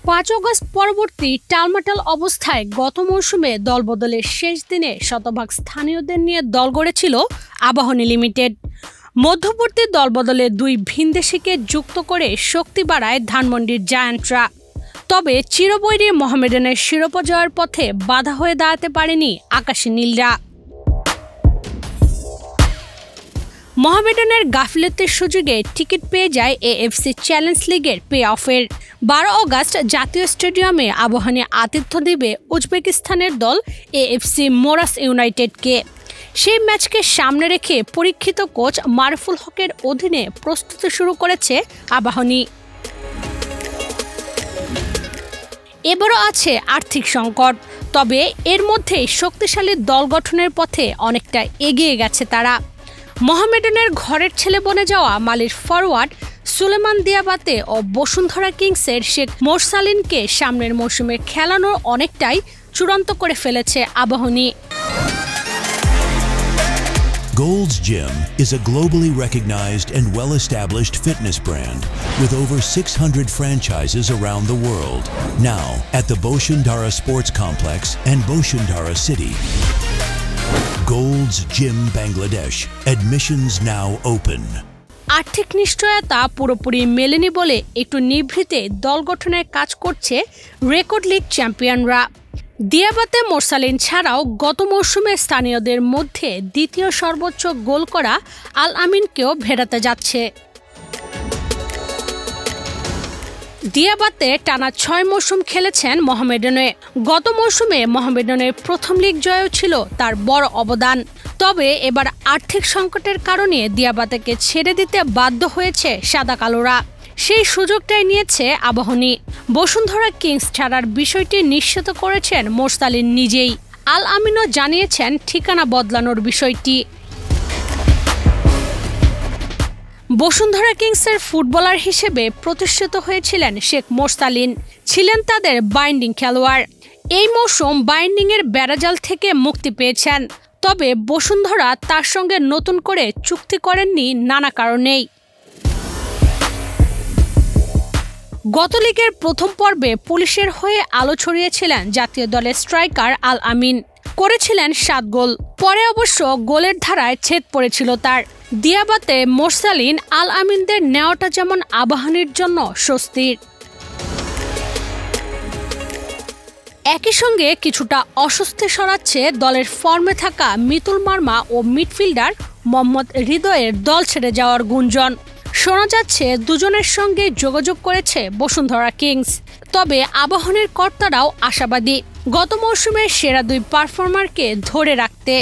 5 August পরবর্তী টালমাটাল অবস্থায় গত মৌসুমে দলবদলের শেষ দিনে শতভাগ স্থানীয়দের নিয়ে দল গড়েছিল আবাহনী লিমিটেড। মধ্যবর্তী দলবদলে 2 ভিনদেশিকে যুক্ত করে শক্তি বাড়ায় ধানমন্ডির জায়ান্টরা। তবে চিরবৈরী মোহামেডানের শিরোপা জয়ের পথে বাধা হয়ে দাঁড়াতে পারেনি আকাশী নীলরা। মোহামেডানের গাফিলতির সুযোগে টিকিট পেয়ে যায় এএফসি চ্যালেঞ্জ লিগের প্লে অফের। 12 অগস্ট জাতীয় স্টেডিয়ামে আবাহনী আতিথ্য দেবে উজবেকিস্তানের দল এএফসি মোরাস ইউনাইটেডকে। সেই ম্যাচকে সামনে রেখে পরীক্ষিত কোচ মারুফুল হকের অধীনে প্রস্তুতি শুরু করেছে আবাহনী। এবারও আছে আর্থিক সংকট, তবে এর মধ্যেই শক্তিশালী দল গঠনের পথে অনেকটা এগিয়ে গেছে তারা। মোহামেডানের ঘরের ছেলে বনে যাওয়া মালির ফরওয়ার্ড সুলেমান দিয়াবাতে ও বসুন্ধরা কিংসের শেখ মোরসালিনকে সামনের মৌসুমে খেলানোর অনেকটাই চূড়ান্ত করে ফেলেছে Abahani. Gold's Gym is a globally recognized and well-established fitness brand with over 600 franchises around the world. Now at the Boshundara Sports Complex and Boshundara City. Gold's Gym Bangladesh. Admissions now open. আর্থিক নিশ্চয়তা পুরোপুরি মেলেনি বলে একটু নিভৃতে দল গঠনের কাজ করছে রেকর্ড লিগ চ্যাম্পিয়নরা। দিয়াবাতে মোরসালিন ছাড়াও গত মৌসুমে স্থানীয়দের মধ্যে দ্বিতীয় সর্বোচ্চ গোল করা আল আমিনকেও ভেড়াতে যাচ্ছে। দিয়াবাতে টানা 6 মৌসুম খেলেছেন মোহামেডানে। গত মৌসুমে মোহামেডানের প্রথম লিগ জয়ও ছিল তার বড় অবদান। তবে এবার আর্থিক সংকটের কারণে দিয়াবাতেকে ছেড়ে দিতে বাধ্য হয়েছে সাদা কালোরা। সেই সুযোগটাই নিয়েছে আবাহনী। বসুন্ধরা কিংস ছাড়ার বিষয়টি নিশ্চিত করেছেন মোরসালিন নিজেই। আল আমিনও জানিয়েছেন ঠিকানা বদলানোর বিষয়টি। বসুন্ধরা কিংসের ফুটবলার হিসেবে প্রতিষ্ঠিত হয়েছিলেন শেখ মোরসালিন, ছিলেন তাদের বাইন্ডিং খেলোয়াড়। এই মৌসুম বাইন্ডিংয়ের বেড়াজাল থেকে মুক্তি পেয়েছেন, তবে বসুন্ধরা তার সঙ্গে নতুন করে চুক্তি করেননি নানা কারণেই। গত লিগের প্রথম পর্বে পুলিশের হয়ে আলো ছড়িয়েছিলেন জাতীয় দলের স্ট্রাইকার আল আমিন, করেছিলেন 7 গোল। পরে অবশ্য গোলের ধারায় ছেদ পড়েছিল তার। দিয়াবাতে মোরসালিন আল আমিনদের নেওয়াটা যেমন আবাহনীর জন্য স্বস্তির, একই সঙ্গে কিছুটা অস্বস্তি সরাচ্ছে দলের ফর্মে থাকা মিতুল মার্মা ও মিডফিল্ডার মোহাম্মদ হৃদয়ের দল ছেড়ে যাওয়ার গুঞ্জন। শোনা যাচ্ছে দুজনের সঙ্গে যোগাযোগ করেছে বসুন্ধরা কিংস। তবে আবাহনীর কর্তারাও আশাবাদী গত মৌসুমের সেরা 2 পারফর্মারকে ধরে রাখতে।